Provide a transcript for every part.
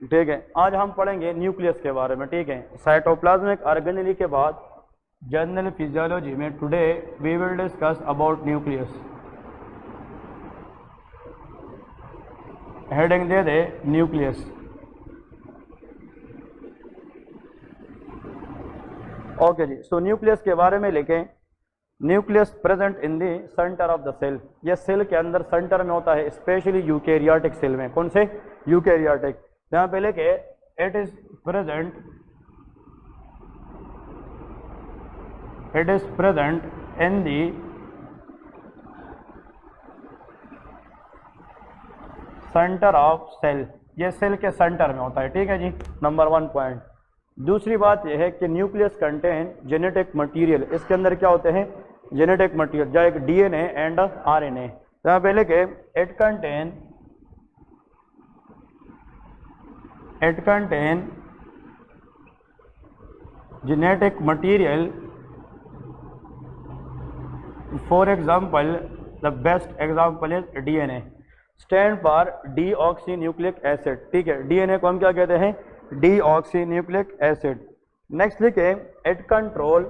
ठीक है, आज हम पढ़ेंगे न्यूक्लियस के बारे में। ठीक है, साइटोप्लाज्मिक ऑर्गेनेली के बाद जनरल फिजियोलॉजी में today we will discuss about nucleus. Heading दे दे न्यूक्लियस। ओके जी, सो न्यूक्लियस के बारे में लिखें, nucleus present in the centre of the cell. ये सेल के अंदर सेंटर में होता है, स्पेशली यूकेरियोटिक सेल में। कौन से? यूकेरियोटिक। यहाँ पे लिखे it is present in the centre of cell. ये सेल के सेंटर में होता है। ठीक है जी, नंबर 1 पॉइंट। दूसरी बात यह है कि न्यूक्लियस कंटेन जेनेटिक मटेरियल। इसके अंदर क्या होते हैं? जेनेटिक मटेरियल, जो एक डीएनए एंड आरएनए। यहाँ पे लिखे it contain genetic material. For example, the best example is DNA, stand for deoxy nucleic acid. ठीक है, डीएनए को हम क्या कहते हैं? Deoxy nucleic acid. नेक्स्ट लिखे it control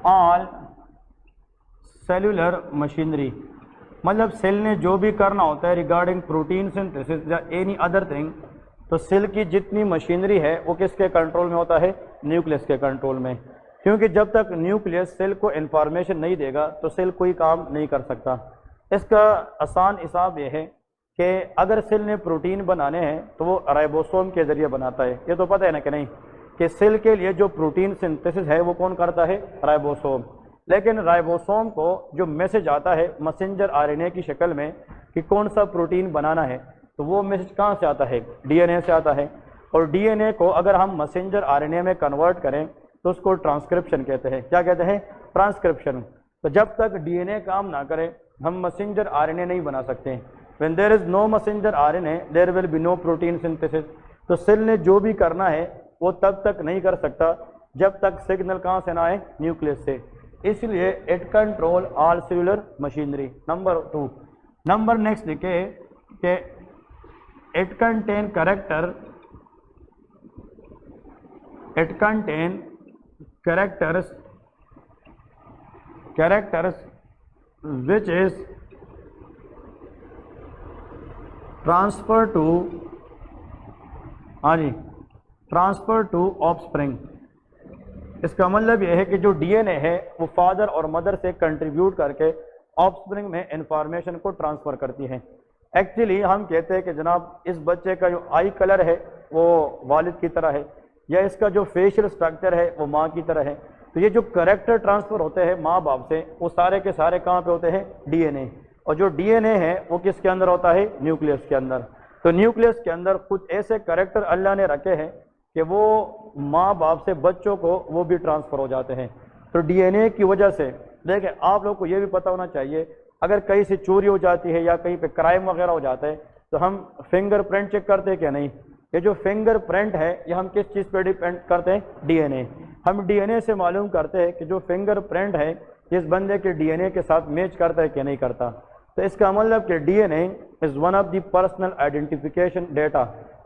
all cellular machinery. मतलब सेल ने जो भी करना होता है रिगार्डिंग प्रोटीन सिंथेसिस या एनी अदर थिंग, तो सेल की जितनी मशीनरी है वो किसके कंट्रोल में होता है? न्यूक्लियस के कंट्रोल में। क्योंकि जब तक न्यूक्लियस सेल को इंफॉर्मेशन नहीं देगा तो सेल कोई काम नहीं कर सकता। इसका आसान हिसाब यह है कि अगर सेल ने प्रोटीन बनाने हैं तो वो राइबोसोम के जरिए बनाता है। ये तो पता है ना कि नहीं, कि सेल के लिए जो प्रोटीन सिंथेसिस है वो कौन करता है? राइबोसोम। लेकिन राइबोसोम को जो मैसेज आता है मैसेंजर आरएनए की शक्ल में कि कौन सा प्रोटीन बनाना है, तो वो मैसेज कहाँ से आता है? डीएनए से आता है। और डीएनए को अगर हम मैसेंजर आरएनए में कन्वर्ट करें तो उसको ट्रांसक्रिप्शन कहते हैं। क्या कहते हैं? ट्रांसक्रिप्शन। तो जब तक डीएनए काम ना करे हम मैसेंजर आरएनए नहीं बना सकते। When there is no messenger RNA there will be no protein synthesis. तो सेल ने जो भी करना है वो तब तक नहीं कर सकता जब तक सिग्नल कहाँ से ना आए? न्यूक्लियस से। इसलिए it control all cellular machinery. Number 2। Number next लिखे कि it contain characters which is transfer to offspring। इसका मतलब यह है कि जो डीएनए है वो फादर और मदर से कंट्रीब्यूट करके ऑफस्प्रिंग में इंफॉर्मेशन को ट्रांसफर करती है। एक्चुअली हम कहते हैं कि जनाब इस बच्चे का जो आई कलर है वो वालिद की तरह है, या इसका जो फेशियल स्ट्रक्चर है वो माँ की तरह है। तो ये जो कैरेक्टर ट्रांसफर होते हैं माँ बाप से, वो सारे के सारे कहाँ पे होते हैं? डीएनए। और जो डीएनए है वो किसके अंदर होता है? न्यूक्लियस के अंदर। तो न्यूक्लियस के अंदर कुछ ऐसे कैरेक्टर अल्लाह ने रखे हैं कि वो माँ बाप से बच्चों को वो भी ट्रांसफर हो जाते हैं। तो डीएनए की वजह से देखें, आप लोग को ये भी पता होना चाहिए, अगर कहीं से चोरी हो जाती है या कहीं पे क्राइम वगैरह हो जाता है तो हम फिंगरप्रिंट चेक करते हैं क्या? नहीं। ये जो फिंगरप्रिंट है ये हम किस चीज़ पे डिपेंड करते हैं? डीएनए। हम डीएनए से मालूम करते हैं कि जो फिंगरप्रिंट है इस बंदे के डीएनए के साथ मैच करता है कि नहीं करता। तो इसका मतलब कि DNA is one of the personal identification data.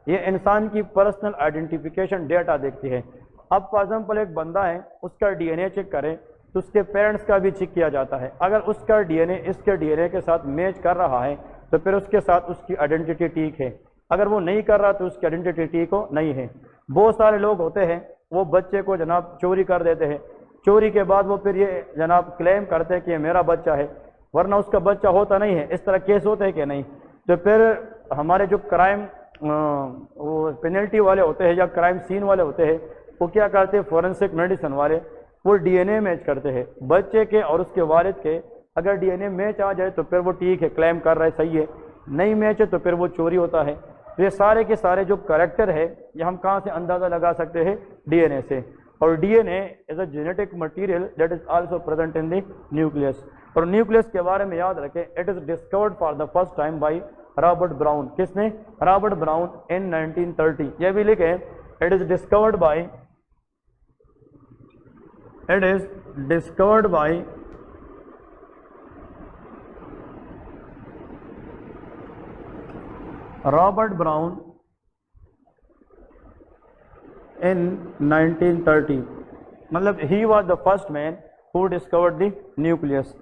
ये इंसान की पर्सनल आइडेंटिफिकेशन डेटा देखती है। अब फॉर एग्जाम्पल एक बंदा है, उसका डीएनए चेक करें तो उसके पेरेंट्स का भी चेक किया जाता है। अगर उसका डीएनए इसके डीएनए के साथ मैच कर रहा है तो फिर उसके साथ उसकी आइडेंटिटी ठीक है। अगर वो नहीं कर रहा तो उसकी आइडेंटिटी ठीक हो नहीं है। बहुत सारे लोग होते हैं वो बच्चे को जनाब चोरी कर देते हैं, चोरी के बाद वो फिर ये जनाब क्लेम करते हैं कि ये मेरा बच्चा है, वरना उसका बच्चा होता नहीं है। इस तरह केस होते हैं कि नहीं? तो फिर हमारे जो क्राइम वो पेनल्टी वाले होते हैं या क्राइम सीन वाले होते हैं वो क्या करते हैं? फॉरेंसिक मेडिसिन वाले वो डीएनए मैच करते हैं बच्चे के और उसके वालिद के। अगर डीएनए मैच आ जाए तो फिर वो ठीक है, क्लेम कर रहा है, सही है। नहीं मैच है तो फिर वो चोरी होता है। तो ये सारे के सारे जो कैरेक्टर है ये हम कहाँ से अंदाज़ा लगा सकते हैं? डीएनए से। और DNA is a genetic material that is also present in the nucleus. और न्यूक्लियस के बारे में याद रखें, it is discovered for the first time by Robert Brown. किसने? Robert Brown in 1930। ये भी लिखे it is discovered by Robert Brown in 1930, मतलब he was the first man who discovered the nucleus.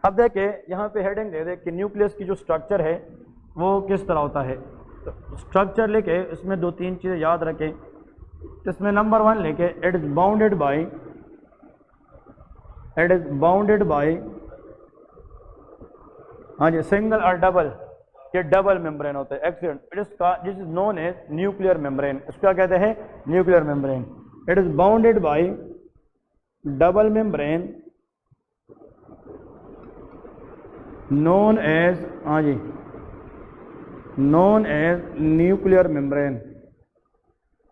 अब देखिए यहाँ पे हेडिंग दे दे कि न्यूक्लियस की जो स्ट्रक्चर है वो किस तरह होता है। तो स्ट्रक्चर लेके इसमें दो तीन चीज़ें याद रखें। इसमें नंबर 1 लेके इट इज़ बाउंडेड बाय हाँ जी सिंगल और डबल, ये डबल मेम्ब्रेन होता है। Accident it is this is known as nuclear membrane. इसका कहते हैं nuclear membrane. It is bounded by double membrane known as हाँ जी known as nuclear membrane.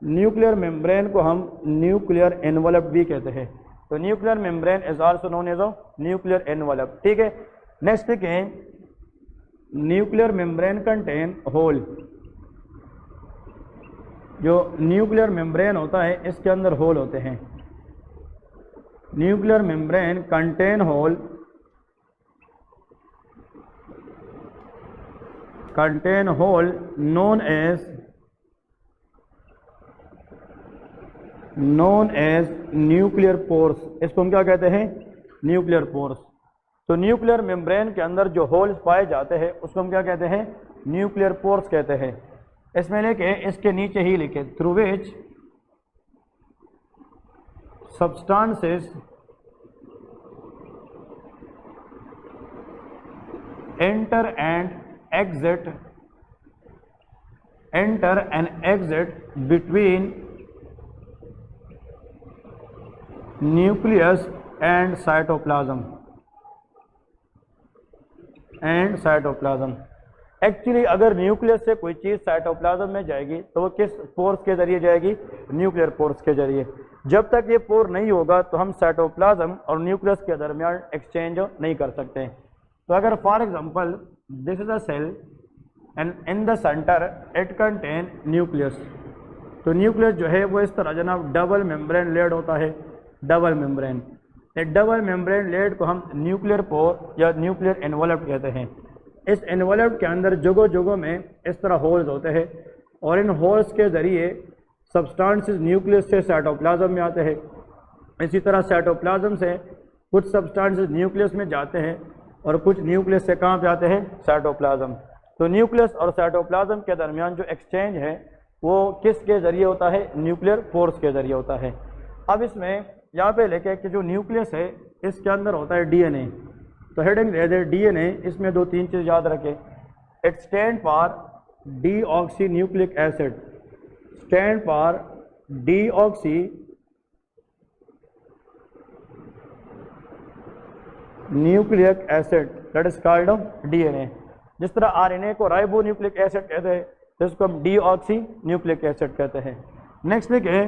Nuclear membrane को हम न्यूक्लियर एनवलप भी कहते हैं। तो nuclear membrane is also known as nuclear envelope. ठीक है, नेक्स्ट है न्यूक्लियर मेम्ब्रेन कंटेन होल। जो न्यूक्लियर मेम्ब्रेन होता है इसके अंदर होल होते हैं। Nuclear membrane contain hole known as nuclear pores. इसको हम क्या कहते हैं? Nuclear pores. तो न्यूक्लियर मेम्ब्रेन के अंदर जो होल्स पाए जाते हैं उसको हम क्या कहते हैं? न्यूक्लियर पोर्स कहते हैं। इसमें लेके इसके नीचे ही लिखे through which substances enter and exit between nucleus and cytoplasm actually अगर न्यूक्लियस से कोई चीज़ साइटोप्लाज्म में जाएगी तो वो किस पोर्स के जरिए जाएगी? न्यूक्लियर पोर्स के जरिए। जब तक ये पोर नहीं होगा तो हम साइटोप्लाज्म और न्यूक्लियस के दरमियान एक्सचेंज नहीं कर सकते। तो अगर for example this is a cell and in the centre it contain nucleus, तो न्यूक्लियस जो है वो इस तरह जनाब डबल मेम्ब्रेन लेड होता है। डबल मेम्ब्रेन, डबल मेम्ब्रेन लेड को हम न्यूक्लियर पोर या न्यूक्लियर एनवलप कहते हैं। इस एनवलप के अंदर जगह जगह में इस तरह होल्स होते हैं और इन होल्स के ज़रिए सब्सटेंसेस न्यूक्लियस से साइटोप्लाज्म में आते हैं। इसी तरह साइटोप्लाज्म से कुछ सब्सटेंसेस न्यूक्लियस में जाते हैं और कुछ न्यूक्लियस से कहाँ पे आते हैं? साइटोप्लाज्म। तो न्यूक्लियस और साइटोप्लाज्म के दरमियान जो एक्सचेंज है वो किसके ज़रिए होता है? न्यूक्लियर पोर्स के ज़रिए होता है। अब इसमें यहाँ पे लेके कि जो न्यूक्लियस है इसके अंदर होता है डीएनए। तो हेडिंग दे दे डीएनए, इसमें दो तीन चीज़ याद रखें। It stand for deoxy nucleic acid, stand for deoxy nucleic acid that is called DNA. जिस तरह आरएनए को राइबो न्यूक्लिक एसिड कहते हैं तो इसको हम डीऑक्सी न्यूक्लिक एसिड कहते हैं। नेक्स्ट लिखे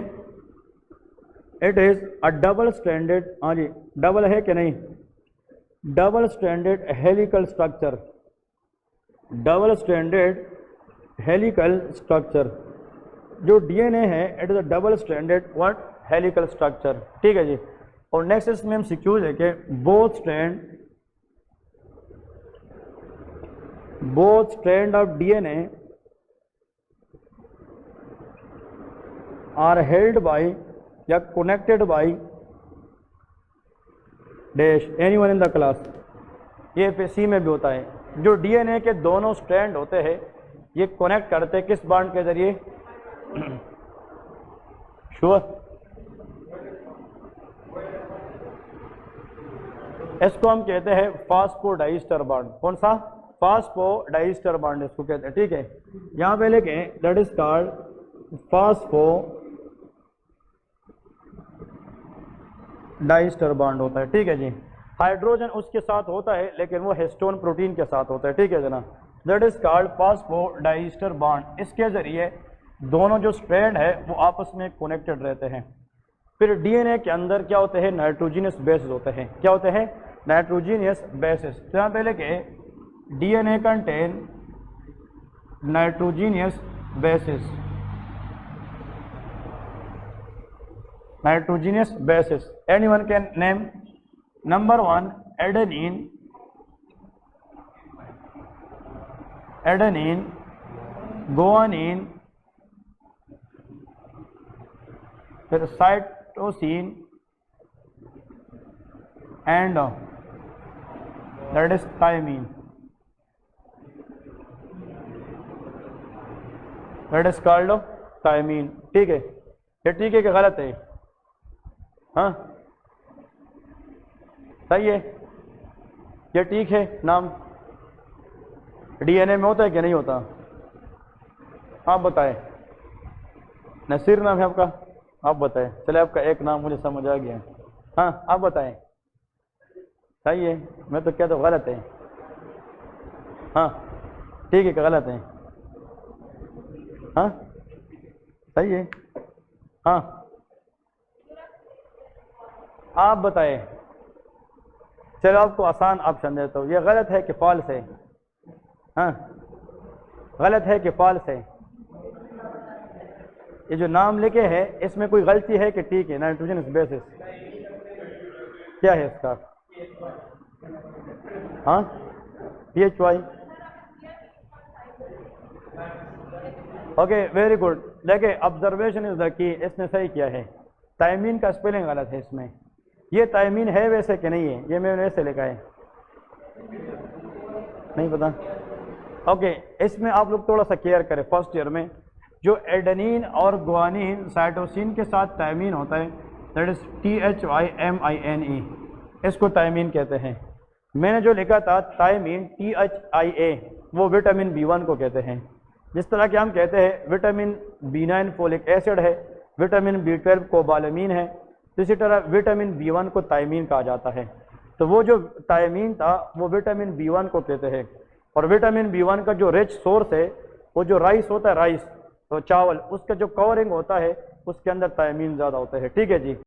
it is a double stranded, हाँ जी डबल है कि नहीं? Double stranded helical structure, double stranded helical structure. जो डीएनए है it is a double stranded what? Helical structure. ठीक है जी। और नेक्स्ट इसमें हम सिक्योर है कि both strand of DNA are held by या connected by dash anyone in the class. ये पे सी में भी होता है। जो डीएनए के दोनों स्ट्रैंड होते हैं ये कनेक्ट करते हैं किस बॉन्ड के जरिए? श्योर? इसको हम कहते हैं फास्फोडाइस्टर बॉन्ड। कौन सा? फास्फोडाइस्टर बॉन्ड इसको कहते हैं। ठीक है, यहाँ पे लेके that is called phosphodiester bond होता है। ठीक है जी। हाइड्रोजन उसके साथ होता है लेकिन वो हिस्टोन प्रोटीन के साथ होता है। ठीक है जनाब, that is called phosphodiester bond. इसके जरिए दोनों जो स्ट्रैंड है वो आपस में कनेक्टेड रहते हैं। फिर डीएनए के अंदर क्या होते हैं? नाइट्रोजीनियस बेसिस होते हैं। क्या होते हैं? Nitrogenous bases. तो यहाँ पहले के DNA contain nitrogenous bases, nitrogenous bases. Anyone can name? Number 1 adenine guanine, फिर cytosine and that is thymine, that is called thymine. ठीक है, ये ठीक है कि गलत है? हाँ सही है, ये ठीक है। नाम डीएनए में होता है कि नहीं होता? आप बताएं। नसीर नाम है आपका, आप बताएं। चले आपका एक नाम मुझे समझ आ गया। हाँ आप बताएं। सही है, मैं तो कहता हूँ गलत है। हाँ ठीक है कि गलत है? हाँ सही है। हाँ आप बताएं। चलो आपको आसान ऑप्शन देता हूँ, ये गलत है कि फॉल्स है? हाँ गलत है कि फॉल्स है? ये जो नाम लिखे हैं इसमें कोई गलती है कि ठीक है? नाइट्रोजन बेसिस क्या है इसका? हाँ PHY। Okay very good. देखिए ऑब्जर्वेशन इज द की, इसने सही किया है। थायमीन का स्पेलिंग गलत है इसमें। ये थायमीन है वैसे कि नहीं है? ये मैंने ऐसे लिखा है, नहीं पता। ओके इसमें आप लोग थोड़ा सा केयर करें। फर्स्ट ईयर में जो एडेनिन और गुआनिन साइटोसिन के साथ थायमीन होता है, दैट इज THYMINE, इसको थायमीन कहते हैं। मैंने जो लिखा था थायमीन THIA, वो विटामिन B1 को कहते हैं। जिस तरह के हम कहते हैं विटामिन B9 फोलिक एसिड है, विटामिन B12 कोबालामीन है, तो इसी तरह विटामिन B1 को थायमीन कहा जाता है। तो वो जो थायमीन था वो विटामिन B1 को कहते हैं। और विटामिन B1 का जो रिच सोर्स है वो जो राइस होता है, राइस तो चावल, उसका जो कवरिंग होता है उसके अंदर थायमीन ज़्यादा होता है। ठीक है जी।